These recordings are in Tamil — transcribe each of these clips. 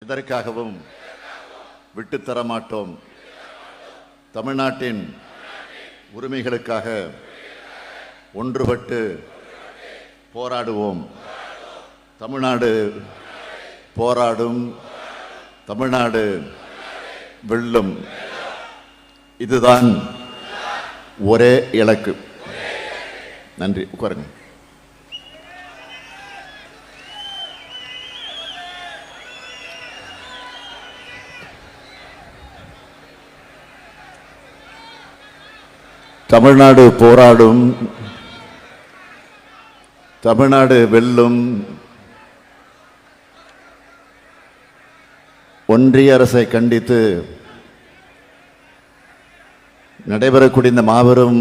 எதற்காகவும் விட்டுத்தர மாட்டோம். தமிழ்நாட்டின் உரிமைகளுக்காக ஒன்றுபட்டு போராடுவோம். தமிழ்நாடு போராடும், தமிழ்நாடு வெல்லும். இதுதான் ஒரே இலக்கு. நன்றி. உட்காருங்க. தமிழ்நாடு போராடும், தமிழ்நாடு வெல்லும். ஒன்றிய அரசை கண்டித்து நடைபெறக்கூடிய இந்த மாபெரும்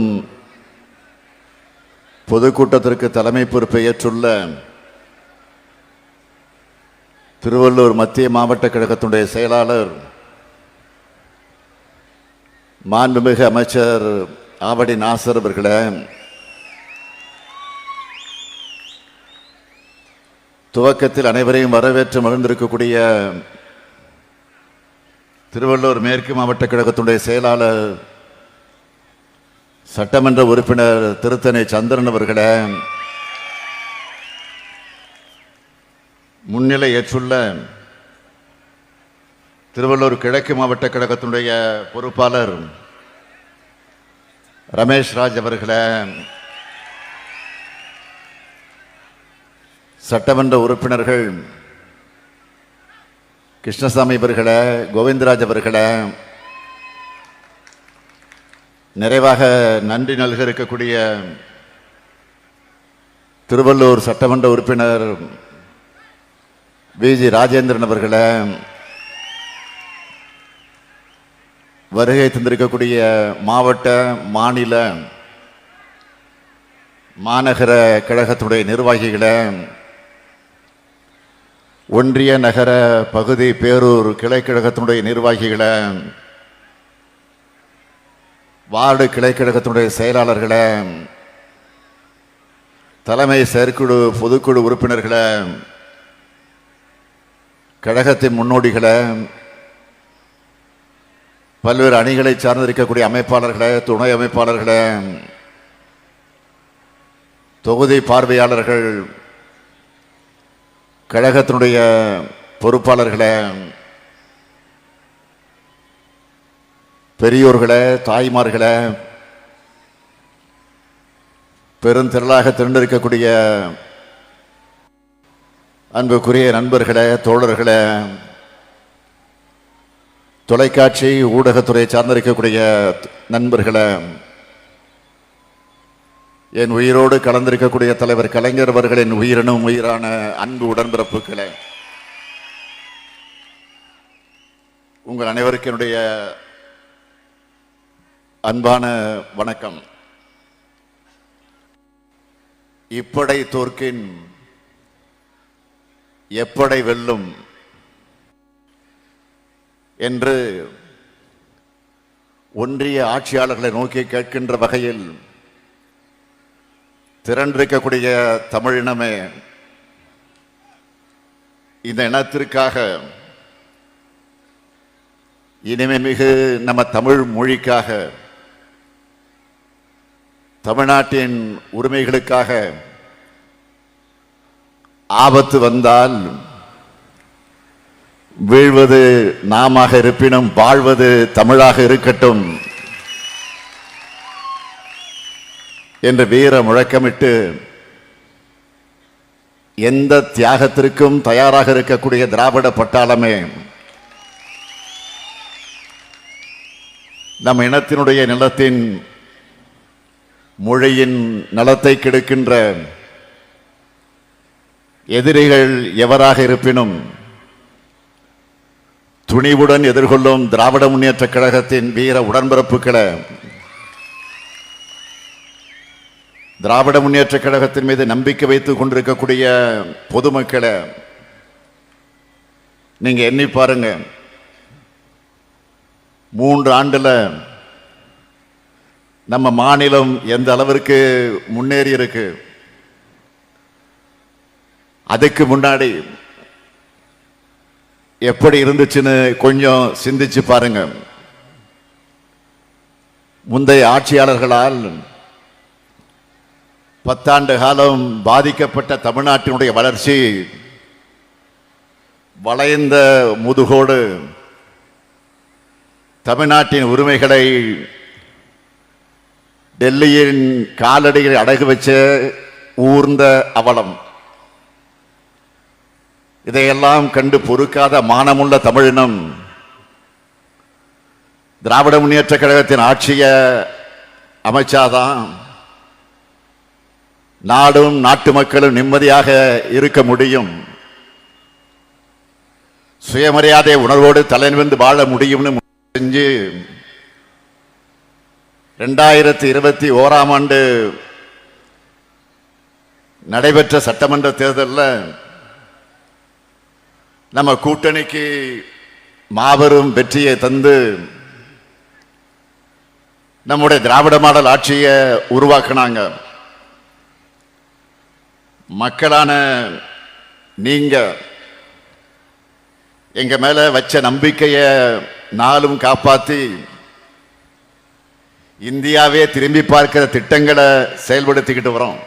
பொதுக்கூட்டத்திற்கு தலைமை பொறுப்பை ஏற்றுள்ள திருவள்ளூர் மத்திய மாவட்ட கழகத்தினுடைய செயலாளர் மாண்புமிகு அமைச்சர் ஆவடி நாசர் அவர்களே, துவக்கத்தில் அனைவரையும் வரவேற்று மகிழ்ந்திருக்கக்கூடிய திருவள்ளூர் மேற்கு மாவட்ட கழகத்தினுடைய செயலாளர் சட்டமன்ற உறுப்பினர் திருத்தணி சந்திரன் அவர்களே, முன்னிலை ஏற்றுள்ள திருவள்ளூர் கிழக்கு மாவட்ட கழகத்தினுடைய பொறுப்பாளர் ரமேஷ் ராஜ் அவர்களே, சட்டமன்ற உறுப்பினர்கள் கிருஷ்ணசாமி அவர்களே, கோவிந்தராஜ் அவர்களே, நிறைவாக நன்றி நல்க இருக்கக்கூடிய திருவள்ளூர் சட்டமன்ற உறுப்பினர் விஜி ராஜேந்திரன் அவர்களே, வருகை தந்திருக்கக்கூடிய மாவட்ட, மாநில, மாநகர கழகத்துடைய நிர்வாகிகளே, ஒன்றிய நகர பகுதி பேரூர் கிளைக்கழகத்தினுடைய நிர்வாகிகளே, வார்டு கிளைக்கழகத்தினுடைய செயலாளர்களே, தலைமை செயற்குழு பொதுக்குழு உறுப்பினர்களே, கழகத்தின் முன்னோடிகளே, பல்வேறு அணிகளை சார்ந்திருக்கக்கூடிய அமைப்பாளர்களே, துணை அமைப்பாளர்களே, தொகுதி பார்வையாளர்கள், கழகத்தினுடைய பொறுப்பாளர்களே, பெரியோர்களே, தாய்மார்களே, பெருந்திரளாக திரண்டிருக்கக்கூடிய அன்புக்குரிய நண்பர்களே, தோழர்களே, தொலைக்காட்சி ஊடகத்துறை சார்ந்திருக்கக்கூடிய நண்பர்களே, என் உயிரோடு கலந்திருக்கக்கூடிய தலைவர் கலைஞர் அவர்களின் உயிரினும் உயிரான அன்பு உடன்பிறப்புகளே, உங்கள் அனைவருக்கு என்னுடைய அன்பான வணக்கம். இப்படை தோற்கின் எப்படை வெல்லும் என்று ஒன்றிய ஆட்சியாளர்களை நோக்கி கேட்கின்ற வகையில் திரண்டிருக்கக்கூடிய தமிழினமே, இந்த இனத்திற்காக இனிமை மிகு நம்ம தமிழ் மொழிக்காக, தமிழ்நாட்டின் உரிமைகளுக்காக ஆபத்து வந்தால் வீழ்வது நாமாக இருப்பினும் வாழ்வது தமிழாக இருக்கட்டும் என்று வீர முழக்கமிட்டு எந்த தியாகத்திற்கும் தயாராக இருக்கக்கூடிய திராவிட பட்டாளமே, நம் இனத்தினுடைய நிலத்தின் மொழியின் நலத்தை கெடுக்கின்ற எதிரிகள் எவராக இருப்பினும் துணிவுடன் எதிர்கொள்ளும் திராவிட முன்னேற்ற கழகத்தின் வீர உடன்பிறப்புகளை, திராவிட முன்னேற்ற கழகத்தின் மீது நம்பிக்கை வைத்துக் கொண்டிருக்கக்கூடிய பொதுமக்களை நீங்க எண்ணி பாருங்க. 3 ஆண்டுல நம்ம மாநிலம் எந்த அளவிற்கு முன்னேறி இருக்கு. அதுக்கு முன்னாடி எப்படி இருந்துச்சுன்னு கொஞ்சம் சிந்திச்சு பாருங்க. முந்தைய ஆட்சியாளர்களால் 10 ஆண்டு காலம் பாதிக்கப்பட்ட தமிழ்நாட்டினுடைய வளர்ச்சி வளைந்த முதுகோடு தமிழ்நாட்டின் உரிமைகளை டெல்லியின் காலடியில் அடகு வச்ச ஊர்ந்த அவலம். இதையெல்லாம் கண்டு பொறுக்காத மானமுள்ள தமிழினம் திராவிட முன்னேற்ற கழகத்தின் ஆட்சியை அமைச்சாதான் நாடும் நாட்டு மக்களும் நிம்மதியாக இருக்க முடியும், சுயமரியாதை உணர்வோடு தலைநிமிர்ந்து வாழ முடியும்னு செஞ்சு 2021ஆம் ஆண்டு நடைபெற்ற சட்டமன்ற தேர்தலில் நம்ம கூட்டணிக்கு மாபெரும் வெற்றியை தந்து நம்முடைய திராவிட மாடல் ஆட்சியை உருவாக்குனாங்க. மக்களான நீங்க எங்க மேல வச்ச நம்பிக்கையை நாளும் காப்பாத்தி இந்தியாவே திரும்பி பார்க்கிற திட்டங்களை செயல்படுத்திக்கிட்டு வரோம்.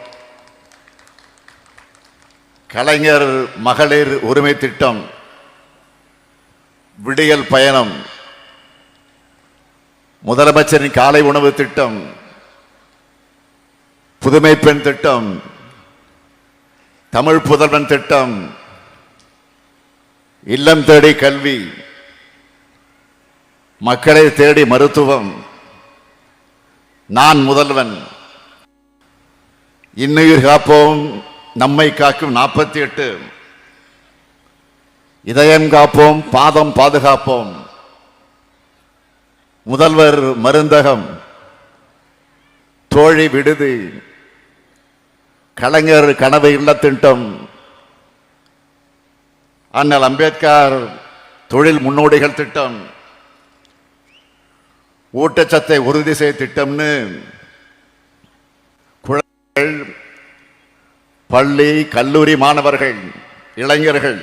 கலைஞர் மகளிர் உரிமை திட்டம், விடியல் பயணம், முதலமைச்சரின் காலை உணவு திட்டம், புதுமை பெண் திட்டம், தமிழ் புதல்வன் திட்டம், இல்லம் தேடி கல்வி, மக்களை தேடி மருத்துவம், நான் முதல்வன், இன்னுயிர் காப்போம் நம்மை காக்கும் 48, இதயம் காப்போம் பாதம் பாதுகாப்போம், முதல்வர் மருந்தகம், தோழி விடுதி, கலைஞர் கனவு இல்ல திட்டம், அண்ணல் அம்பேத்கர் தொழில் முன்னோடிகள் திட்டம், ஊட்டச்சத்தை உறுதி செய்ய திட்டம்னு குழந்தைகள், பள்ளி கல்லூரி மாணவர்கள், இளைஞர்கள்,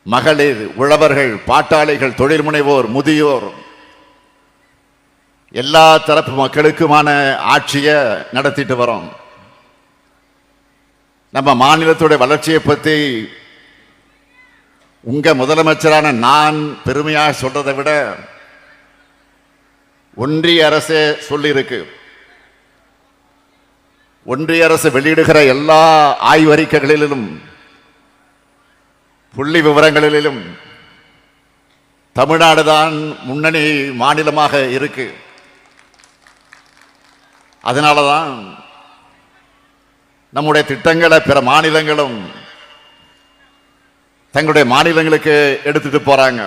மகளிர், உழவர்கள், பாட்டாளிகள், தொழில் முனைவோர், முதியோர், எல்லா தரப்பு மக்களுக்குமான ஆட்சியை நடத்திட்டு வரோம். நம்ம மாநிலத்துடைய வளர்ச்சியை பற்றி உங்க முதலமைச்சரான நான் பெருமையாக சொல்றதை விட ஒன்றிய அரசே சொல்லியிருக்கு. ஒன்றிய அரசு வெளியிடுகிற எல்லா ஆய்வறிக்கைகளிலும் புள்ளி விவரங்களிலும் தமிழ்நாடு தான் முன்னணி மாநிலமாக இருக்கு. அதனாலதான் நம்முடைய திட்டங்களை பிற மாநிலங்களும் தங்களுடைய மாநிலங்களுக்கு எடுத்துட்டு போறாங்க.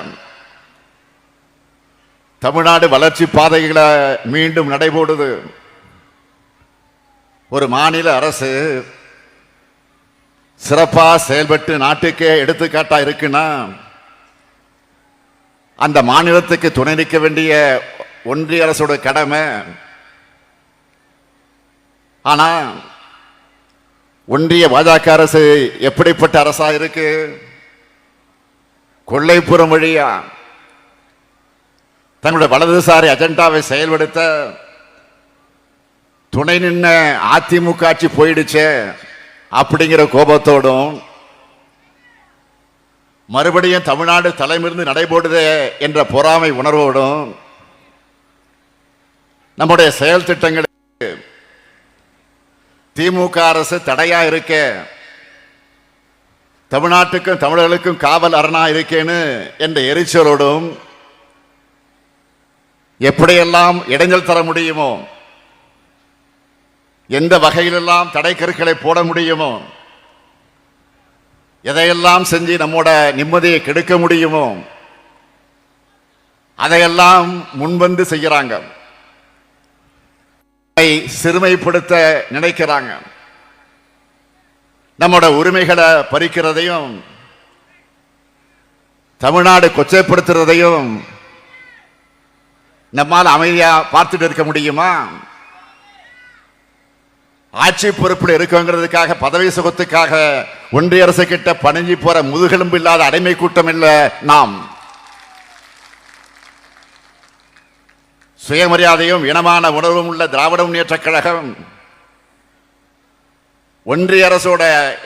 தமிழ்நாடு வளர்ச்சி பாதைகளை மீண்டும் நடைபோடுது. ஒரு மாநில அரசு சிறப்பா செயல்பட்டு நாட்டுக்கே எடுத்துக்காட்டா இருக்குன்னா அந்த மாநிலத்துக்கு துணை நிற்க வேண்டிய ஒன்றிய அரசோட கடமை. ஆனா ஒன்றிய பாஜக அரசு எப்படிப்பட்ட அரசா இருக்கு? கொள்ளைப்புறம் வழியா தங்களுடைய வலதுசாரி அஜெண்டாவை செயல்படுத்த துணை நின்ன அதிமுக ஆட்சி போயிடுச்சு அப்படிங்கிற கோபத்தோடும் மறுபடியும் தமிழ்நாடு தலைமிருந்து நடைபோடுதே என்ற பொறாமை உணர்வோடும் நம்முடைய செயல் திட்டங்களுக்கு திமுக அரசு தடையா இருக்க, தமிழ்நாட்டுக்கும் தமிழர்களுக்கும் காவல் அரணா இருக்கேன்னு என்ற எரிச்சலோடும் எப்படியெல்லாம் இடைஞ்சல் தர முடியுமோ, எந்த வகையிலெல்லாம் தடை கருக்களை போட முடியுமோ, எதையெல்லாம் செஞ்சு நம்மோட நிம்மதியை கெடுக்க முடியுமோ அதையெல்லாம் முன்வந்து செய்யறாங்க. சிறுமைப்படுத்த நினைக்கிறாங்க. நம்மோட உரிமைகளை பறிக்கிறதையும் தமிழ்நாடு கொச்சைப்படுத்துறதையும் நம்மால் அமைதியா பார்த்துட்டு இருக்க முடியுமா? ஆட்சி பொறுப்பில் இருக்குங்கிறதுக்காக பதவி சுகத்துக்காக ஒன்றிய அரசு கிட்ட பணிஞ்சு போற முதுகெலும்பு இல்லாத அடிமை கூட்டம் இல்ல நாம். சுயமரியாதையும் இனமான உணர்வும் உள்ள திராவிட முன்னேற்றக் கழகம் ஒன்றிய அரசோட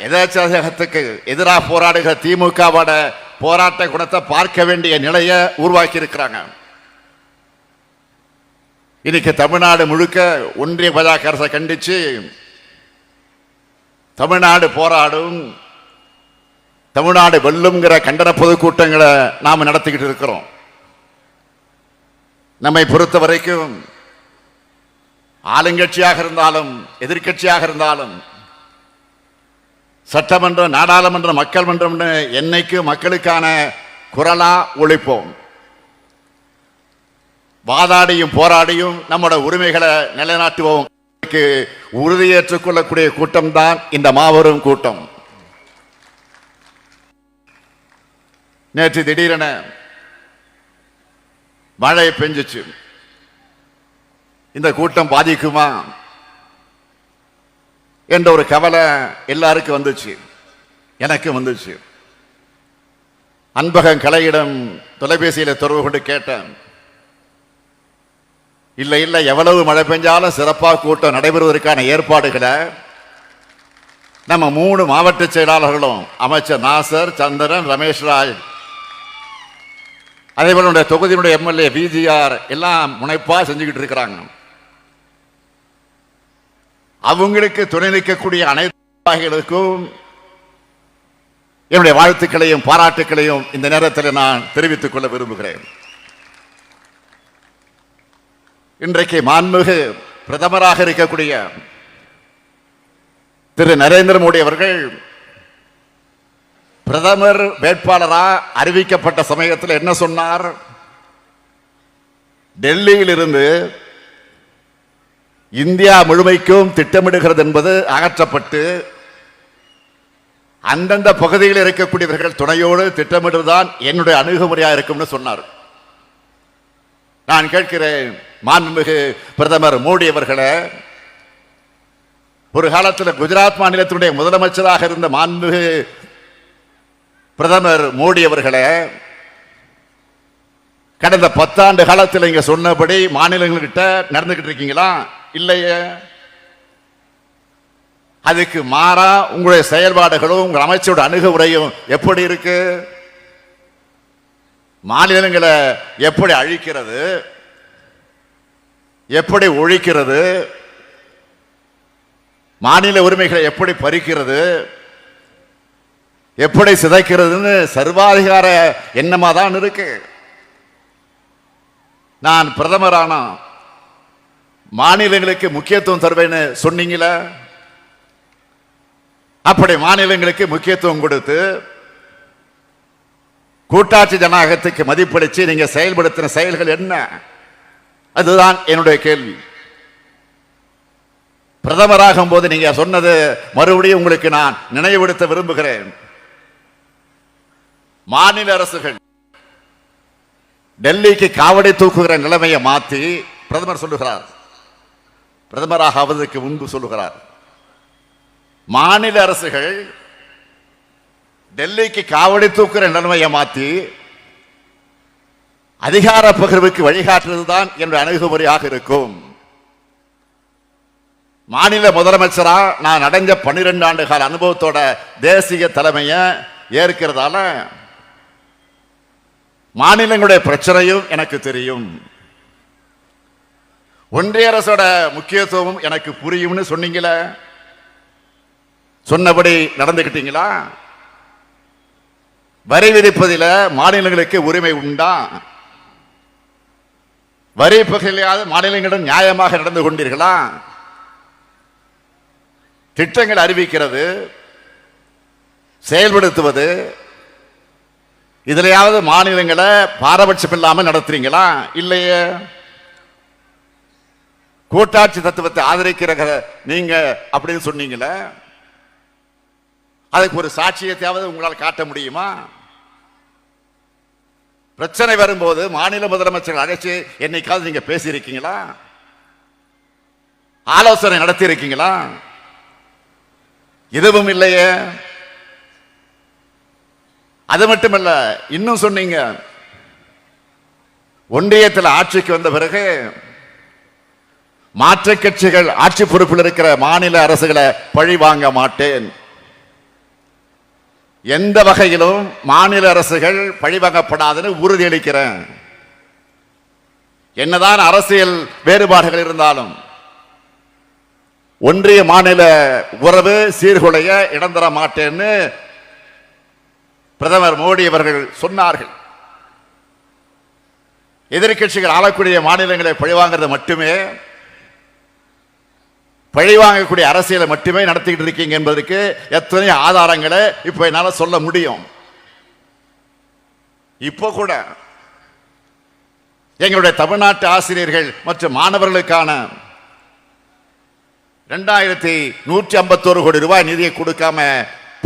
எதாச்சகத்துக்கு எதிராக போராடுகிற திமுகவோட போராட்ட குணத்தை பார்க்க வேண்டிய நிலையை உருவாக்கி இருக்கிறாங்க. இன்னைக்கு தமிழ்நாடு முழுக்க ஒன்றிய பாஜக அரசை கண்டிச்சு தமிழ்நாடு போராடும், தமிழ்நாடு வெல்லும்ங்கிற கண்டன பொதுக்கூட்டங்களை நாம நடத்திக்கிட்டு இருக்கிறோம். நம்மை பொறுத்த வரைக்கும் ஆளுங்கட்சியாக இருந்தாலும் எதிர்கட்சியாக இருந்தாலும் சட்டமன்றம், நாடாளுமன்றம், மக்கள் மன்றம்னு என்னைக்கு மக்களுக்கான குரலா ஒழிப்போம். வாதாடியும் போராடியும் நம்முடைய உரிமைகளை நிலைநாட்டுவோம். உறுதியேற்றுக் கொள்ளக்கூடிய கூட்டம் தான் இந்த மாபெரும் கூட்டம். நேற்று திடீரென மழை பெஞ்சிச்சு. இந்த கூட்டம் பாதிக்குமா என்ற ஒரு கவலை எல்லாருக்கும் வந்துச்சு, எனக்கு வந்துச்சு. அன்பகம் கலையிடம் தொலைபேசியில் தொடர்பு கொண்டு கேட்டேன். இல்லை இல்லை, எவ்வளவு மழை பெஞ்சாலும் சிறப்பாக கூட்டம் நடைபெறுவதற்கான ஏற்பாடுகளை நம்ம 3 மாவட்ட செயலாளர்களும், அமைச்சர் நாசர், சந்திரன், ரமேஷ் ராஜ், அதே போல தொகுதியினுடைய எம்எல்ஏ விஜிஆர் எல்லாம் முனைப்பா செஞ்சுக்கிட்டு இருக்கிறாங்க. அவங்களுக்கு துணை நிற்கக்கூடிய அனைத்து என்னுடைய வாழ்த்துக்களையும் பாராட்டுக்களையும் இந்த நேரத்தில் நான் தெரிவித்துக் கொள்ள விரும்புகிறேன். இன்றைக்கு மாண்புமிகு பிரதமராக இருக்கக்கூடிய திரு நரேந்திர மோடி அவர்கள் பிரதமர் வேட்பாளராக அறிவிக்கப்பட்ட சமயத்தில் என்ன சொன்னார்? டெல்லியில் இருந்து இந்தியா முழுமைக்கும் திட்டமிடுகிறது என்பது அகற்றப்பட்டு அந்தந்த பகுதியில் இருக்கக்கூடியவர்கள் துணையோடு திட்டமிடுவதுதான் என்னுடைய அணுகுமுறையாக இருக்கும்னு சொன்னார். நான் கேட்கிறேன், மாண்புமிகு பிரதமர் மோடி அவர்களே, ஒரு காலத்தில் குஜராத் மாநிலத்தினுடைய முதலமைச்சராக இருந்த மாண்புமிகு பிரதமர் மோடி அவர்களே, கடந்த 10 ஆண்டு காலத்தில் இங்க சொன்னபடி மாநிலங்கள்கிட்ட நடந்துகிட்டு இருக்கீங்களா? இல்லையே. அதுக்கு மாறா உங்களுடைய செயல்பாடுகளும் உங்கள் அமைச்சரோட அணுகுமுறையும் எப்படி இருக்கு? மாநிலங்களை எப்படி அழிக்கிறது, எப்படி ஒழிக்கிறது, மாநில உரிமைகளை எப்படி பறிக்கிறது, எப்படி சிதைக்கிறதுன்னு சர்வாதிகார எண்ணமா தான் இருக்கு. நான் பிரதமரான மாநிலங்களுக்கு முக்கியத்துவம் தருவேன்னு சொன்னீங்கள, அப்படி மாநிலங்களுக்கு முக்கியத்துவம் கொடுத்து கூட்டாட்சி ஜனநாயகத்துக்கு மதிப்பளிச்சு நீங்க செயல்படுத்தின செயல்கள் என்ன? அதுதான் என்னுடைய கேள்வி. பிரதமராகும் போது நீங்க சொன்னது மறுபடியும் உங்களுக்கு நான் நினைவுபடுத்த விரும்புகிறேன். மாநில அரசுகள் டெல்லிக்கு காவடி தூக்குகிற நிலைமையை மாற்றி பிரதமர் சொல்லுகிறார், பிரதமராக ஆவதற்கு முன்பு சொல்லுகிறார், மாநில அரசுகள் டெல்லிக்கு காவடி தூக்குகிற நிலைமையை மாற்றி அதிகார பகிர்வுக்கு வழிகாட்டுவதுதான் என்னுடைய அணுகுமுறையாக இருக்கும். மாநில முதலமைச்சரா நான் அடைஞ்ச 12 ஆண்டு கால அனுபவத்தோட தேசிய தலைமையை ஏற்கிறதால மாநிலங்களுடைய பிரச்சனையும் எனக்கு தெரியும், ஒன்றிய அரசோட முக்கியத்துவம் எனக்கு புரியும்னு சொன்னீங்களே, சொன்னபடி நடந்துக்கிட்டீங்களா? வரி விதிப்பதில் மாநிலங்களுக்கு உரிமை உண்டா? வரி பகிர்லையாவது மாநிலங்களிடம் நியாயமாக நடந்து கொண்டீர்களா? திட்டங்கள் அறிவிக்கிறது, செயல்படுத்துவது, இதுலையாவது மாநிலங்களை பாரபட்சம் இல்லாமல் நடத்துறீங்களா? இல்லையே. கூட்டாட்சி தத்துவத்தை ஆதரிக்கிற நீங்க அப்படின்னு சொன்னீங்களே, அதுக்கு ஒரு சாட்சியத்தையாவது உங்களால் காட்ட முடியுமா? பிரச்சனை வரும்போது மாநில முதலமைச்சர்கள் அழைச்சு என்னைக்காவது நீங்க பேசியிருக்கீங்களா? ஆலோசனை நடத்தி இருக்கீங்களா? எதுவும் இல்லையே. அது மட்டுமல்ல, இன்னும் சொன்னீங்க, ஒன்றியத்தில் ஆட்சிக்கு வந்த பிறகு மாற்று கட்சிகள் ஆட்சி பொறுப்பில் இருக்கிற மாநில அரசுகளை பழி வாங்க மாட்டேன். எந்த வகையிலும் மாநில அரசுகள் பழிவாங்கப்படாதுன்னு உறுதியளிக்கிறேன். என்னதான் அரசியல் வேறுபாடுகள் இருந்தாலும் ஒன்றிய மாநில உறவு சீர்குலைய இடம் தர மாட்டேன்னு பிரதமர் மோடி அவர்கள் சொன்னார்கள். எதிர்கட்சிகள் ஆளக்கூடிய மாநிலங்களை பழிவாங்கிறது மட்டுமே, பழிவாங்கக்கூடிய அரசியலை மட்டுமே நடத்திக்கிட்டு இருக்கீங்க என்பதற்கு எத்தனை ஆதாரங்களை இப்ப என்னால சொல்ல முடியும். இப்போ கூட எங்களுடைய தமிழ்நாட்டு ஆசிரியர்கள் மற்றும் மாணவர்களுக்கான 2151 கோடி ரூபாய் நிதியை கொடுக்காம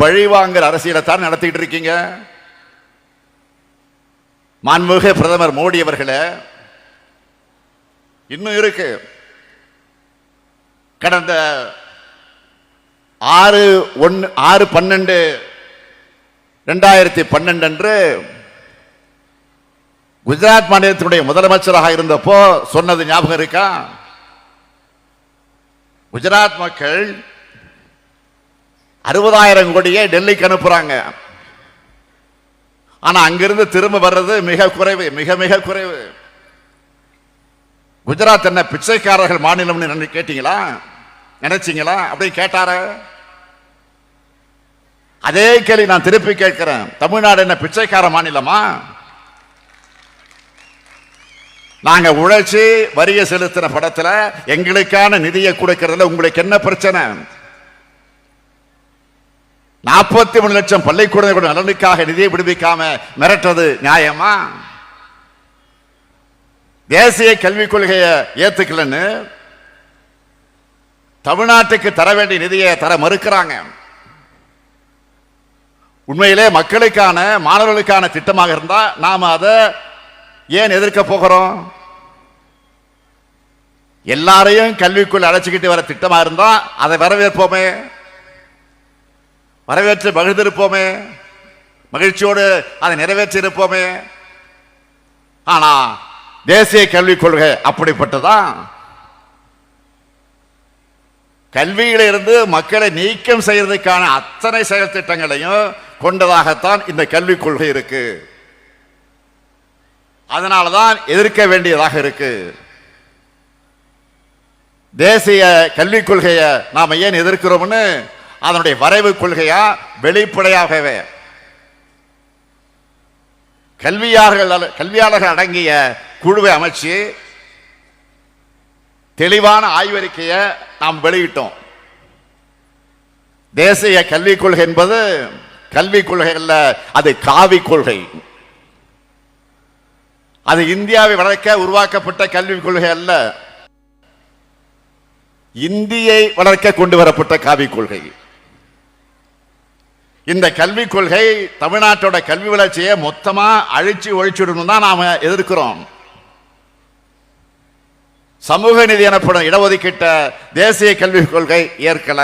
பழிவாங்குற அரசியலை தான் நடத்திட்டு இருக்கீங்க. மாண்புமிகு பிரதமர் மோடி அவர்களே, இன்னும் இருக்கு. கடந்த 6/12/2012 அன்று குஜராத் மாநிலத்தினுடைய முதலமைச்சராக இருந்தப்போ சொன்னது ஞாபகம் இருக்கா? குஜராத் மக்கள் 60,000 கோடியை டெல்லிக்கு அனுப்புறாங்க. ஆனா அங்கிருந்து திரும்ப வர்றது மிக குறைவு, மிக மிக குறைவு. குஜராத் என்ன பிச்சைக்காரர்கள் மாநிலம் கேட்டீங்களா? நினைச்சீங்களா? அப்படி கேட்டார. அதே கேள்வி நான் திருப்பி கேட்கிறேன். தமிழ்நாடு என்ன பிச்சைக்கார மாநிலமா? நாங்க உழைச்சி வரிய செலுத்தின படத்துல எங்களுக்கான நிதியை கொடுக்கிறதுல உங்களுக்கு என்ன பிரச்சனை? 43 லட்சம் பள்ளிக்கூடங்களுடைய நலனுக்காக நிதியை விடுவிக்காம மிரட்டுறது நியாயமா? தேசிய கல்விக் கொள்கையை ஏத்துக்கலன்னு தமிழ்நாட்டுக்கு தர வேண்டிய நிதியை தர மறுக்கிறாங்க. உண்மையிலே மக்களுக்கான மாணவர்களுக்கான திட்டமாக இருந்தா நாம அதை ஏன் எதிர்க்க போகிறோம்? எல்லாரையும் கல்விக்குள் அழைச்சிக்கிட்டு வர திட்டமா இருந்தா அதை வரவேற்போமே, வரவேற்று மகிழ்ந்திருப்போமே, மகிழ்ச்சியோடு அதை நிறைவேற்றி இருப்போமே. ஆனா தேசிய கல்விக் கொள்கை அப்படிப்பட்டதான். கல்வியிலிருந்து மக்களை நீக்கம் செய்வதற்கான அத்தனை செயல் திட்டங்களையும் கொண்டதாகத்தான் இந்த கல்விக் கொள்கை இருக்கு. அதனாலதான் எதிர்க்க வேண்டியதாக இருக்கு. தேசிய கல்விக் கொள்கையை நாம ஏன் எதிர்க்கிறோம்னு அதனுடைய வரைவு கொள்கையா வெளிப்படையாகவே கல்வியாளர்கள் அடங்கிய குழுவை அமைச்சு தெளிவான ஆய்வறிக்கையை நாம் வெளியிட்டோம். தேசிய கல்விக் கொள்கை என்பது கல்விக் கொள்கை அல்ல, அது காவிக் கொள்கை. அது இந்தியாவை வளர்க்க உருவாக்கப்பட்ட கல்விக் கொள்கை அல்ல, இந்தியை வளர்க்க கொண்டு வரப்பட்ட காவிக் கொள்கை. இந்த கல்விக் கொள்கை தமிழ்நாட்டோட கல்வி வளர்ச்சியை மொத்தமா அழிச்சு ஒழிச்சுடணும் தான் நாம எதிர்க்கிறோம். சமூக நீதி எனப்படும் இடஒதுக்கீட்ட தேசிய கல்விக் கொள்கை ஏற்கல.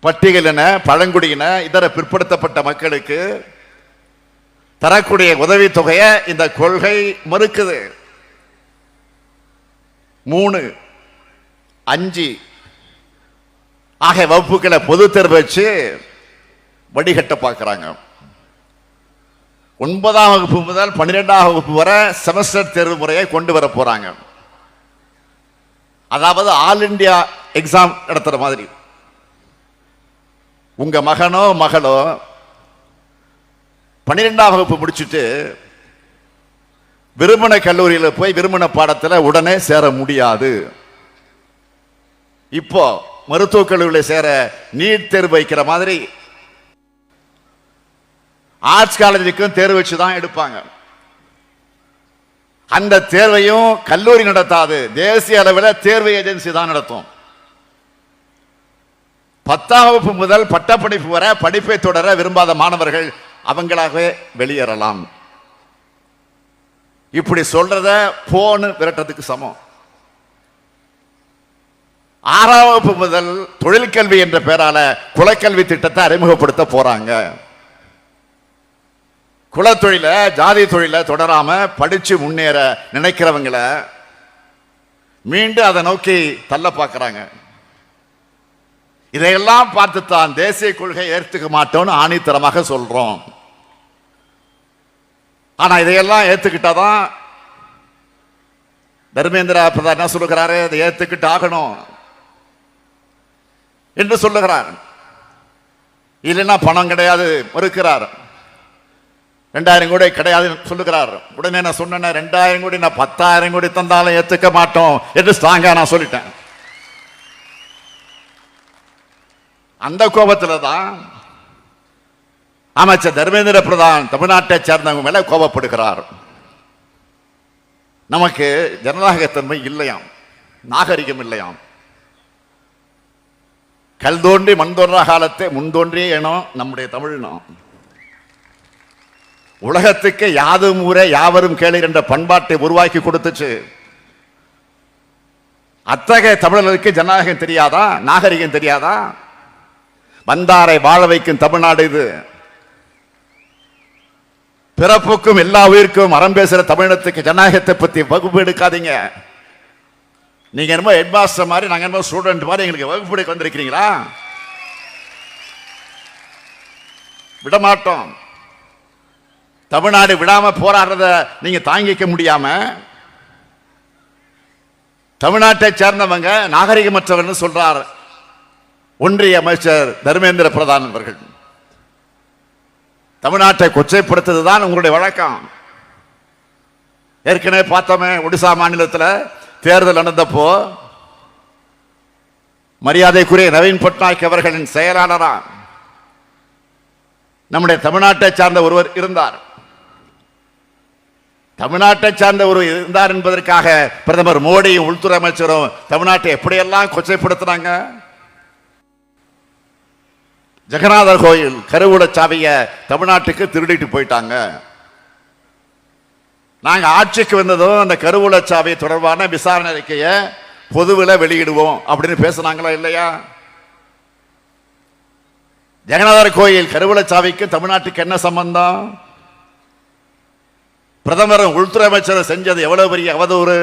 பட்டியலின, பழங்குடியின, இதர பிற்படுத்தப்பட்ட மக்களுக்கு தரக்கூடிய உதவித்தொகையை இந்த கொள்கை மறுக்குது. 3, 5 ஆகிய வகுப்புகளை பொது தேர்வு வச்சு வடிகட்ட பார்க்கிறாங்க. 9ஆம் வகுப்பு முதல் 12ஆம் வகுப்பு வரை செமஸ்டர் தேர்வு முறையை கொண்டு வர போறாங்க. அதாவது ஆல் இண்டியா எக்ஸாம் நடத்துற மாதிரி. உங்க மகனோ மகளோ 12ஆம் வகுப்பு முடிச்சுட்டு விரும்பின கல்லூரியில் போய் விரும்பின பாடத்தில் உடனே சேர முடியாது. இப்போ மருத்துவக் கல்லூரியில் சேர நீட் தேர்வு வைக்கிற மாதிரி ஆர்ட்ஸ் காலேஜுக்கும் தேர்வு வச்சு தான் எடுப்பாங்க. அந்த தேர்வையும் கல்லூரி நடத்தாது, தேசிய அளவில் தேர்வு ஏஜென்சி தான் நடத்தும். 10ஆம் வகுப்பு முதல் பட்டப்படிப்பு வரை படிப்பை தொடர விரும்பாத மாணவர்கள் அவங்களாகவே வெளியேறலாம். இப்படி சொல்றத போன்னு விரட்டத்துக்கு சமம். 6ஆம் வகுப்பு முதல் தொழிற்கல்வி என்ற பெயரால குலக்கல்வி திட்டத்தை அறிமுகப்படுத்த போறாங்க. குலத்தொழில ஜாதி தொழில தொடராம படிச்சு முன்னேற நினைக்கிறவங்கள மீண்டும் அதை நோக்கி தள்ள பார்க்கறாங்க. இதையெல்லாம் பார்த்துத்தான் தேசிய கொள்கை ஏற்றுக்க மாட்டோம்னு ஆணித்தரமாக சொல்றோம். ஆனா இதையெல்லாம் ஏத்துக்கிட்டாதான் தர்மேந்திர பிரதான் என்ன சொல்லுகிறாரு, இதை ஏத்துக்கிட்டு ஆகணும் என்று சொல்லுகிறார். இல்லைன்னா பணம் கிடையாது மறுக்கிறார். 2000 கோடி கிடையாது சொல்லுகிறார். உடனே நான் சொன்னேன் 2000 கோடி நான் 10,000 கோடி தந்தாலும் ஏத்துக்க மாட்டோம் என்று ஸ்ட்ராங்கா நான் சொல்லிட்டேன். அந்த கோபத்தில் தான் அமைச்சர் தர்மேந்திர பிரதான் தமிழ்நாட்டை சேர்ந்தவங்க மேல கோபப்படுகிறார். நமக்கு ஜனநாயகத்தன்மை இல்லையாம், நாகரிகம் இல்லையாம். கல் தோன்றி மண் தோன்றா காலத்தை முன்தோன்றிய இனம் நம்முடைய தமிழினம். உலகத்துக்கு யாதும் ஊரே யாவரும் கேளீர் என்ற பண்பாட்டை உருவாக்கி கொடுத்துச்சு. அத்தகைய தமிழர்களுக்கு ஜனநாயகம் தெரியாதா, நாகரிகம் தெரியாதா? வந்தாரை வாழ வைக்கும் தமிழ்நாடு இது. பிறப்புக்கும் எல்லா உயிருக்கும் அறம் பேசுற தமிழகத்துக்கு ஜனநாயகத்தை பத்தி வகுப்பு எடுக்காதீங்க. நீங்க என்னமோ ஹெட்மாஸ்டர் மாதிரி, நாங்க என்னமோ ஸ்டூடெண்ட் மாதிரி எங்களுக்கு வகுப்பு எடுக்க வந்திருக்கிறீங்களா? விடமாட்டோம். தமிழ்நாடு விடாம போராடுறத நீங்க தாங்கிக்க முடியாம தமிழ்நாட்டை சேர்ந்தவங்க நாகரிகமற்றவர்கள் சொல்றார் ஒன்றிய அமைச்சர் தர்மேந்திர பிரதான் அவர்கள். தமிழ்நாட்டை கொச்சைப்படுத்துவதுதான் உங்களுடைய வழக்கம். ஏற்கனவே பார்த்தோமே, ஒடிசா மாநிலத்தில் தேர்தல் நடந்தப்போ மரியாதைக்குரிய நவீன் பட்நாயக் அவர்களின் செயலாளரா நம்முடைய தமிழ்நாட்டை சார்ந்த ஒருவர் இருந்தார். தமிழ்நாட்டை சார்ந்த ஒருவர் இருந்தார் என்பதற்காக பிரதமர் மோடியும் உள்துறை அமைச்சரும் தமிழ்நாட்டை எப்படியெல்லாம் கொச்சைப்படுத்தினாங்க. ஜெகநாதர் கோயில் கருவூல சாவிய தமிழ்நாட்டுக்கு திருடிட்டு போயிட்டாங்க. நாங்க ஆட்சிக்கு வந்ததும் அந்த கருவூல சாவி தொடர்பான விசாரணை அறிக்கையை பொதுவில் வெளியிடுவோம் அப்படின்னு பேசினாங்களா இல்லையா? ஜெகநாதர் கோயில் கருவூல சாவிக்கு தமிழ்நாட்டுக்கு என்ன சம்பந்தம்? பிரதமர் உள்துறை அமைச்சர் செஞ்சது எவ்வளவு பெரிய அவதூறு.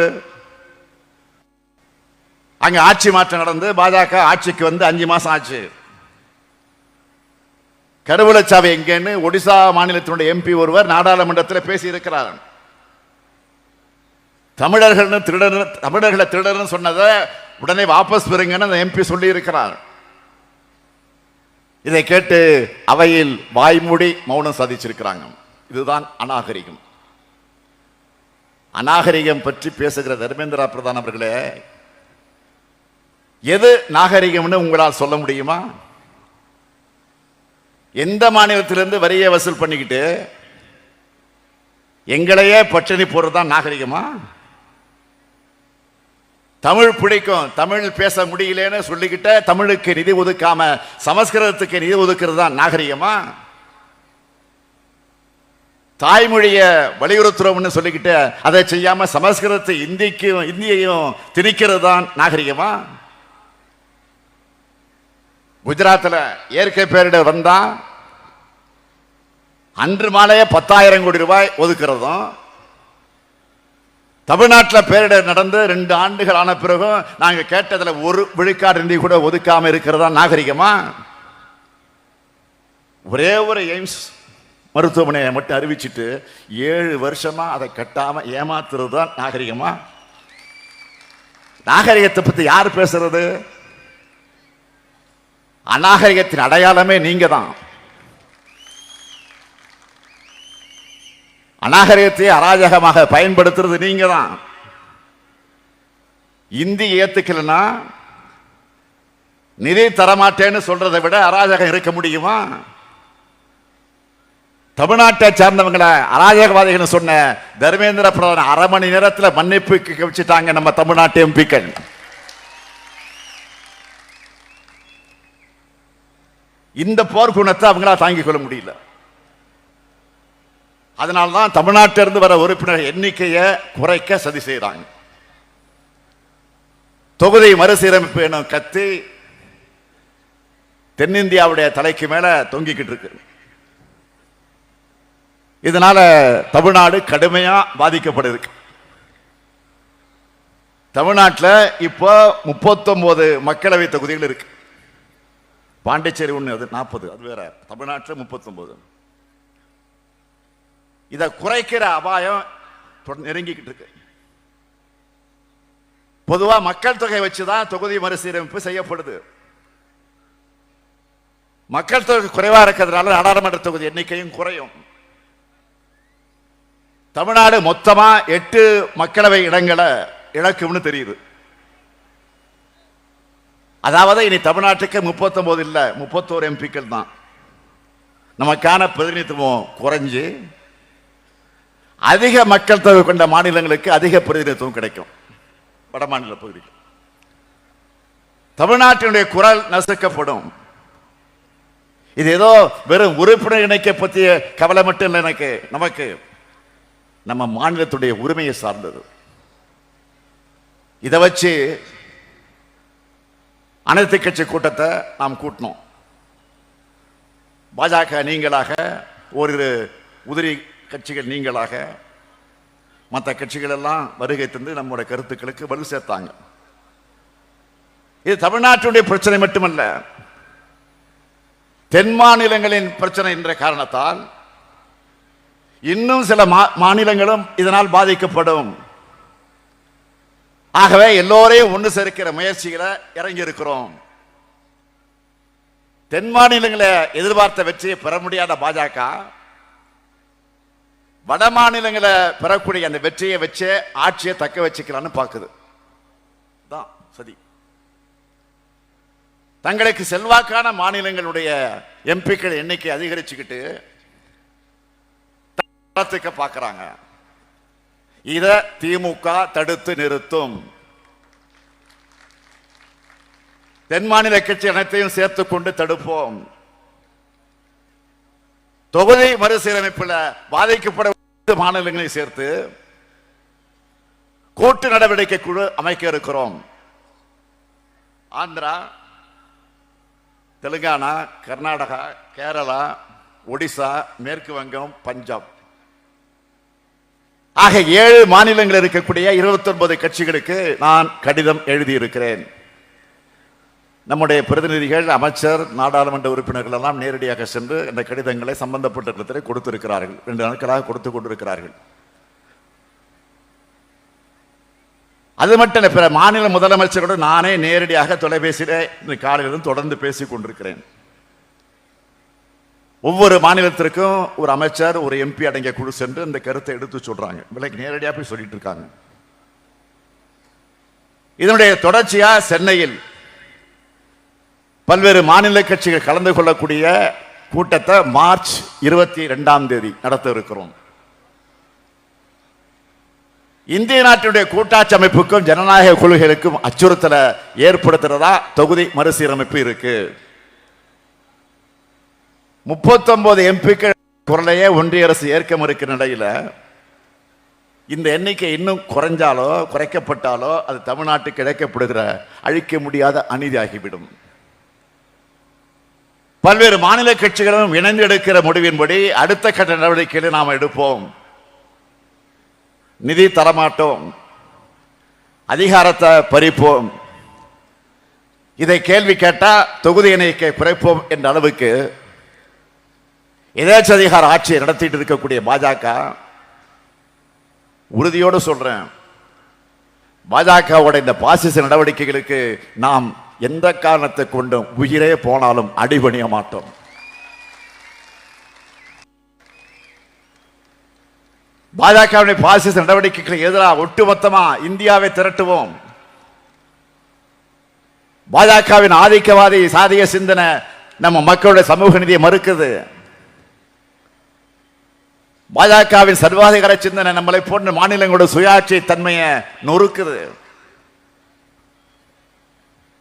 அங்க ஆட்சி மாற்றம் நடந்து பாஜக ஆட்சிக்கு வந்து 5 மாசம் ஆச்சு. கருவூலச்சாவி எங்கன்னு ஒடிசா மாநிலத்தினுடைய எம்பி ஒருவர் நாடாளுமன்றத்தில் பேசி இருக்கிறார். தமிழர்களை திருடர்னு சொன்னதை உடனே வாபஸ் பெறுங்கன்னு அந்த எம்பி சொல்லி இருக்கிறார். இதை கேட்டு அவையில் வாய்மூடி மௌனம் சாதிச்சிருக்கிறாங்க. இதுதான் அநாகரிகம். அநாகரிகம் பற்றி பேசுகிற தர்மேந்திர பிரதான் அவர்களே, எது நாகரிகம்னு உங்களால் சொல்ல முடியுமா? எந்த மாநிலத்திலிருந்து வரியை வசூல் பண்ணிக்கிட்டு எங்களையே பட்டினி போடுறதுதான் நாகரிகமா? தமிழ் பிடிக்கும், தமிழ் பேச முடியலன்னு சொல்லிக்கிட்ட தமிழுக்கு நிதி ஒதுக்காம சமஸ்கிருதத்துக்கு நிதி ஒதுக்கிறது தான் நாகரிகமா? தாய்மொழிய வலியுறுத்துறோம்னு சொல்லிக்கிட்டு அதை செய்யாம சமஸ்கிருதத்தை இந்தியையும் திணிக்கிறது தான் நாகரிகமா? குஜராத்தில் இயற்கை பேரிடர் வந்தா அன்று மாலையே 10,000 கோடி ரூபாய் ஒதுக்கிறதும், தமிழ்நாட்டில் பேரிடர் நடந்து 2 ஆண்டுகள் ஆன பிறகும் நாங்கள் கேட்டதில் 1 விழுக்காடு நிதி கூட ஒதுக்காம இருக்கிறதா நாகரிகமா? ஒரே ஒரு எய்ம்ஸ் மருத்துவமனையை மட்டும் அறிவிச்சிட்டு 7 வருஷமா அதை கட்டாம ஏமாத்துறது தான் நாகரிகமா? நாகரிகத்தை பத்தி யார் பேசுறது? அநாகரிகத்தின் அடையாளமே நீங்க தான். அநாகரிகத்தை அராஜகமாக பயன்படுத்துறது நீங்க தான். இந்தி ஏத்துக்கலன்னா நிதி தரமாட்டேன்னு சொல்றதை விட அராஜகம் இருக்க முடியுமா? தமிழ்நாட்டை சார்ந்தவங்களை அராஜகவாதிகள் சொன்ன தர்மேந்திர பிரதான் 1/2 மணி நேரத்தில் மன்னிப்பு வச்சுட்டாங்க நம்ம தமிழ்நாட்டு எம்பிக்கள். இந்த போர்க்குணத்தை அவங்களா தாங்கிக் கொள்ள முடியல. அதனால்தான் தமிழ்நாட்டிலிருந்து வர உறுப்பினர் எண்ணிக்கையை குறைக்க சதி செய்யறாங்க. தொகுதி மறுசீரமைப்பு எனும் கத்தி தென்னிந்தியாவுடைய தலைக்கு மேல தொங்கிக்கிட்டு இருக்கு. இதனால தமிழ்நாடு கடுமையா பாதிக்கப்படுது. தமிழ்நாட்டில் இப்போ 39 மக்களவை தொகுதிகள் இருக்கு. பாண்டிச்சேரி ஒன்று, அது 40, அது வேற. தமிழ்நாட்டில் 39. இதை குறைக்கிற அபாயம் நெருங்கிக்கிட்டு இருக்கு. பொதுவா மக்கள் தொகை வச்சுதான் தொகுதி மறுசீரமைப்பு செய்யப்படுது. மக்கள் தொகை குறைவா இருக்கிறதுனால நாடாளுமன்ற தொகுதி எண்ணிக்கையும் குறையும். தமிழ்நாடு மொத்தமா 8 மக்களவை இடங்களை இழக்கும்னு தெரியுது. அதாவது இனி தமிழ்நாட்டுக்கு 39 இல்ல, 31 எம்பிக்கள் தான். நமக்கான பிரதிநிதித்துவம் குறைஞ்சு அதிக மக்கள் தொகை கொண்ட மாநிலங்களுக்கு அதிக பிரதிநிதித்துவம் கிடைக்கும். வட மாநில பகுதிக்கு தமிழ்நாட்டினுடைய குரல் நசுக்கப்படும். இது ஏதோ வெறும் உறுப்பினர் இணைக்க பற்றிய கவலை மட்டும் இல்லை. நமக்கு நம்ம மாநிலத்துடைய உரிமையை சார்ந்தது. இதை வச்சு அனைத்து கட்சி கூட்டத்தை நாம் கூட்டினோம். பாஜக நீங்களாக, ஓரிரு உதிரி கட்சிகள் நீங்களாக, மற்ற கட்சிகள் எல்லாம் வருகை தந்து நம்முடைய கருத்துக்களுக்கு வலு சேர்த்தாங்க. இது தமிழ்நாட்டுடைய பிரச்சனை மட்டுமல்ல, தென் மாநிலங்களின் பிரச்சனை என்ற காரணத்தால் இன்னும் சில மாநிலங்களும் இதனால் பாதிக்கப்படும். ஆகவே எல்லோரையும் ஒன்று சேர்க்கிற முயற்சிகளை இறங்கி இருக்கிறோம். தென் மாநிலங்களை எதிர்பார்த்த வெற்றியை பெற முடியாத பாஜக வட மாநிலங்களை பெறக்கூடிய அந்த வெற்றியை வச்சு ஆட்சியை தக்க வச்சுக்கலான்னு பார்க்குது. சரி, தங்களுக்கு செல்வாக்கான மாநிலங்களுடைய எம்பிக்கள் எண்ணிக்கை அதிகரிச்சுக்கிட்டு பார்க்கிறாங்க. இத திமுக தடுத்து நிறுத்தும். தென் மாநில கட்சி அனைத்தையும் சேர்த்துக் கொண்டு தடுப்போம். தொகுதி மறுசீரமைப்பில் பாதிக்கப்பட மாநிலங்களை சேர்த்து கூட்டு நடவடிக்கை குழு அமைக்க இருக்கிறோம். ஆந்திரா, தெலுங்கானா, கர்நாடகா, கேரளா, ஒடிசா, மேற்கு வங்கம், பஞ்சாப் ஆக 7 மாநிலங்கள் இருக்கக்கூடிய 29 கட்சிகளுக்கு நான் கடிதம் எழுதியிருக்கிறேன். நம்முடைய பிரதிநிதிகள், அமைச்சர், நாடாளுமன்ற உறுப்பினர்கள் எல்லாம் நேரடியாக சென்று இந்த கடிதங்களை சம்பந்தப்பட்ட இடத்திலே கொடுத்திருக்கிறார்கள். 2 நாட்களாக கொடுத்து கொண்டிருக்கிறார்கள். அது மட்டும் பிற மாநில முதலமைச்சரோடு நானே நேரடியாக தொலைபேசியிலே காலையிலிருந்து தொடர்ந்து பேசிக் கொண்டிருக்கிறேன். ஒவ்வொரு மாநிலத்திற்கும் ஒரு அமைச்சர், ஒரு எம்பி அடங்கிய குழு சென்று இந்த கருத்தை எடுத்து சொல்றாங்க. விலைக்கு நேரடியாக போய் சொல்லிட்டு இருக்காங்க. இதனுடைய தொடர்ச்சியா சென்னையில் பல்வேறு மாநில கட்சிகள் கலந்து கொள்ளக்கூடிய கூட்டத்தை மார்ச் 22ஆம் தேதி நடத்த இருக்கிறோம். இந்திய நாட்டினுடைய கூட்டாட்சி அமைப்புக்கும் ஜனநாயக கொள்கைகளுக்கும் அச்சுறுத்தலை ஏற்படுத்துறதா தொகுதி மறுசீரமைப்பு இருக்கு. 39 எம்பிக்கள் குரலையே ஒன்றிய அரசு ஏற்க மறுக்கிற நிலையில இந்த எண்ணிக்கை இன்னும் குறைஞ்சாலோ குறைக்கப்பட்டாலோ அது தமிழ்நாட்டுக்கு இழைக்கப்படுகிற அழிக்க முடியாத அநீதியாகிவிடும். பல்வேறு மாநில கட்சிகளும் இணைந்து எடுக்கிற முடிவின்படி அடுத்த கட்ட நடவடிக்கைகளை நாம் எடுப்போம். நிதி தரமாட்டோம், அதிகாரத்தை பறிப்போம். இதை கேள்வி கேட்டா தொகுதி எண்ணிக்கை குறைப்போம் என்ற அளவுக்கு எதேச்சதிகார ஆட்சியை நடத்திட்டு இருக்கக்கூடிய பாஜக, உறுதியோடு சொல்றேன், பாஜகவோட இந்த பாசிச நடவடிக்கைகளுக்கு நாம் எந்த காரணத்தை கொண்டும் உயிரே போனாலும் அடிபணிய மாட்டோம். பாஜகவுடைய பாசிச நடவடிக்கைகளுக்கு எதிராக ஒட்டுமொத்தமா இந்தியாவை திரட்டுவோம். பாஜகவின் ஆதிக்கவாதி சாதிய சிந்தனை நம்ம மக்களுடைய சமூக நீதியை மறுக்குது. பாஜகவின் சர்வாதிகார சிந்தனை நம்மளை போன்ற மாநிலங்களோட சுயாட்சி தன்மையை நொறுக்குது.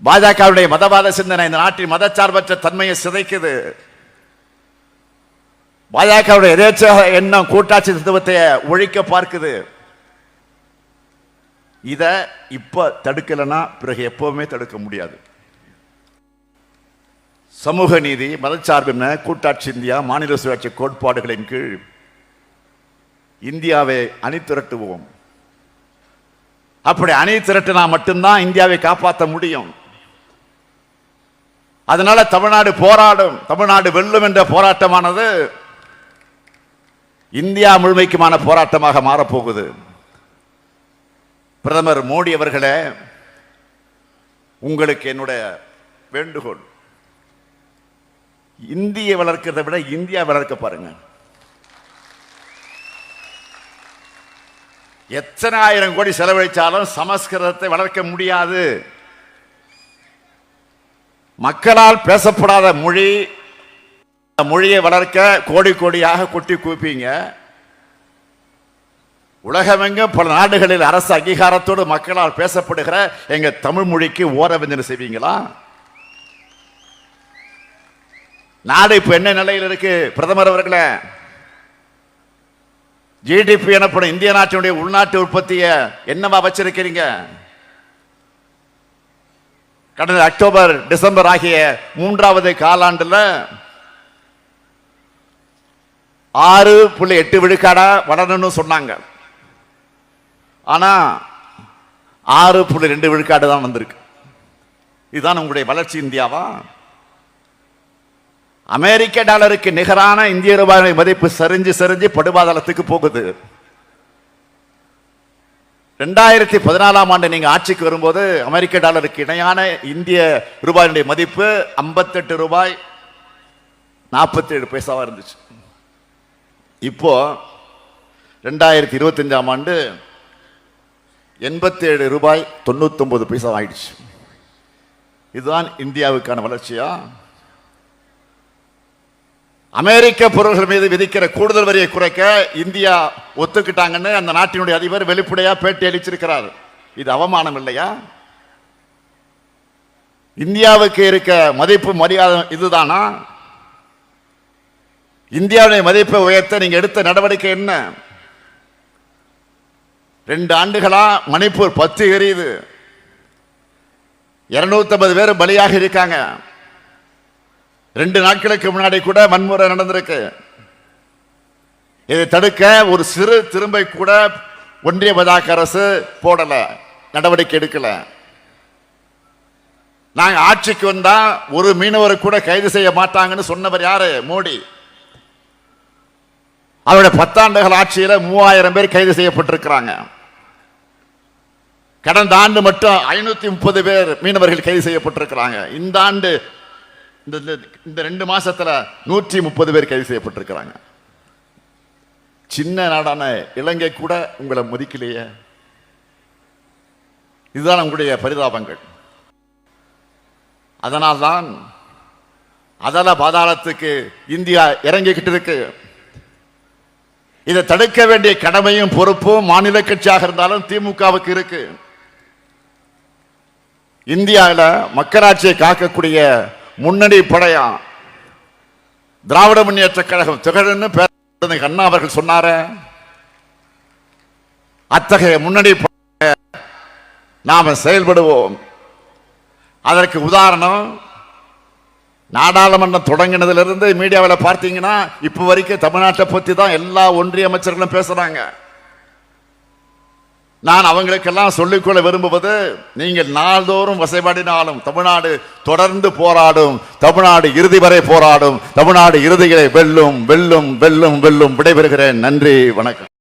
பாஜகவுடைய மதவாத சிந்தனை இந்த நாட்டின் மதச்சார்பற்ற தன்மையை சிதைக்குது. பாஜகவுடைய எதேச்ச எண்ணம் கூட்டாட்சி தத்துவத்தை ஒழிக்க பார்க்குது. இதை இப்ப தடுக்கலைன்னா பிறகு எப்பவுமே தடுக்க முடியாது. சமூக நீதி, மதச்சார்பின்மை, கூட்டாட்சி இந்தியா, மாநில சுயாட்சி கோட்பாடுகளின் கீழ் இந்தியாவை அணி திரட்டுவோம். அப்படி அணி திரட்டினா மட்டும்தான் இந்தியாவை காப்பாற்ற முடியும். அதனால தமிழ்நாடு போராடும், தமிழ்நாடு வெல்லும் என்ற போராட்டமானது இந்தியா முழுமைக்குமான போராட்டமாக மாறப்போகுது. பிரதமர் மோடி அவர்களே, உங்களுக்கு என்னுடைய வேண்டுகோள், இந்தியை வளர்க்கிறதை விட இந்தியா வளர்க்க பாருங்க. எத்தனை ஆயிரம் கோடி செலவழிச்சாலும் சமஸ்கிருதத்தை வளர்க்க முடியாது. மக்களால் பேசப்படாத மொழி, மொழியை வளர்க்க கோடி கோடியாக கொட்டி கூப்பீங்க. உலகமெங்கும் பல நாடுகளில் அரசு அங்கீகாரத்தோடு மக்களால் பேசப்படுகிற எங்க தமிழ் மொழிக்கு ஓரவஞ்சனை செய்வீங்களா? நாடு இப்ப என்ன நிலையில் இருக்கு? பிரதமர் அவர்களே, ஜிடிபி எனப்படும் இந்திய நாட்டினுடைய உள்நாட்டு உற்பத்தியை என்னவா வச்சிருக்கிறீங்க? கடந்த அக்டோபர் டிசம்பர் ஆகிய 3வது காலாண்டுல 6.8 விழுக்காடா வளரணும்னு சொன்னாங்க. ஆனா 6.2 விழுக்காடு தான் வந்திருக்கு. இதுதான் உங்களுடைய வளர்ச்சி இந்தியாவா? அமெரிக்க டாலருக்கு நிகரான இந்திய ரூபாய் மதிப்பு சரிஞ்சு சரிஞ்சு படுபாதளத்துக்கு போகுது. 2014ஆம் ஆண்டு நீங்க ஆட்சிக்கு வரும்போது அமெரிக்க டாலருக்கு இணையான இந்திய ரூபாயினுடைய மதிப்பு 58 ரூபாய் 47 பைசாவா இருந்துச்சு. இப்போ 2025ஆம் ஆண்டு 87 ரூபாய் 99 பைசா ஆயிடுச்சு. இதுதான் இந்தியாவுக்கான வளர்ச்சியா? அமெரிக்க பொருள்கள் மீது விதிக்கிற கூடுதல் வரியை குறைக்க இந்தியா ஒத்துக்கிட்டாங்கன்னு அந்த நாட்டினுடைய அதிபர் வெளிப்படையா பேட்டி அளிச்சிருக்கிறார். இது அவமானம் இல்லையா? இந்தியாவுக்கு இருக்க மதிப்பு மரியாதை இதுதானா? இந்தியாவுடைய மதிப்பை உயர்த்த நீங்க எடுத்த நடவடிக்கை என்ன? 2 ஆண்டுகளா மணிப்பூர் 10 எரியுது, 250 பேர் பலியாக இருக்காங்க. 2 நாட்களுக்கு முன்னாடி கூட வன்முறை நடந்திருக்கு. இதை தடுக்க ஒரு சிறு திரும்பை கூட ஒன்றிய பாஜக அரசு போடல, நடவடிக்கை எடுக்கல. நாங்க ஆட்சிக்கு வந்தா ஒரு மீனவரை கூட கைது செய்ய மாட்டாங்கன்னு சொன்னவர் யாரு? மோடி. அவருடைய 10 ஆண்டுகள் ஆட்சியில் 3000 பேர் கைது செய்யப்பட்டிருக்கிறாங்க. கடந்த ஆண்டு மட்டும் 530 பேர் மீனவர்கள் கைது செய்யப்பட்டிருக்கிறாங்க. இந்த ஆண்டு இந்த 2 மாசத்துல 130 பேர் கைது செய்யப்பட்டிருக்கிறாங்க. சின்ன நாடான இலங்கை கூட உங்களை மதிக்கலையே. இதுதான் உங்களுடைய பரிதாபங்கள். அதனால்தான் அதல பாதாளத்துக்கு இந்தியா இறங்கிக்கிட்டு இருக்கு. இதை தடுக்க வேண்டிய கடமையும் பொறுப்பும் மாநில கட்சியாக இருந்தாலும் திமுகவுக்கு இருக்கு. இந்தியாவில் மக்களாட்சியை காக்கக்கூடிய முன்னணி படையா திராவிட முன்னேற்ற கழகம் திகழ்னு அண்ணா அவர்கள் சொன்னார. அத்தகைய முன்னணி நாம செயல்படுவோம். அதற்கு உதாரணம், நாடாளுமன்றம் தொடங்கினதிலிருந்து மீடியாவில் பார்த்தீங்கன்னா இப்ப வரைக்கும் தமிழ்நாட்டை பத்தி தான் எல்லா ஒன்றிய அமைச்சர்களும் பேசுறாங்க. நான் அவங்களுக்கெல்லாம் சொல்லிக்கொள்ள விரும்புவது, நீங்கள் நாள்தோறும் வசைபாடினாலும் தமிழ்நாடு தொடர்ந்து போராடும், தமிழ்நாடு இறுதி வரை போராடும், தமிழ்நாடு இறுதிகளை வெல்லும் வெல்லும் வெல்லும் வெல்லும். விடைபெறுகிறேன். நன்றி, வணக்கம்.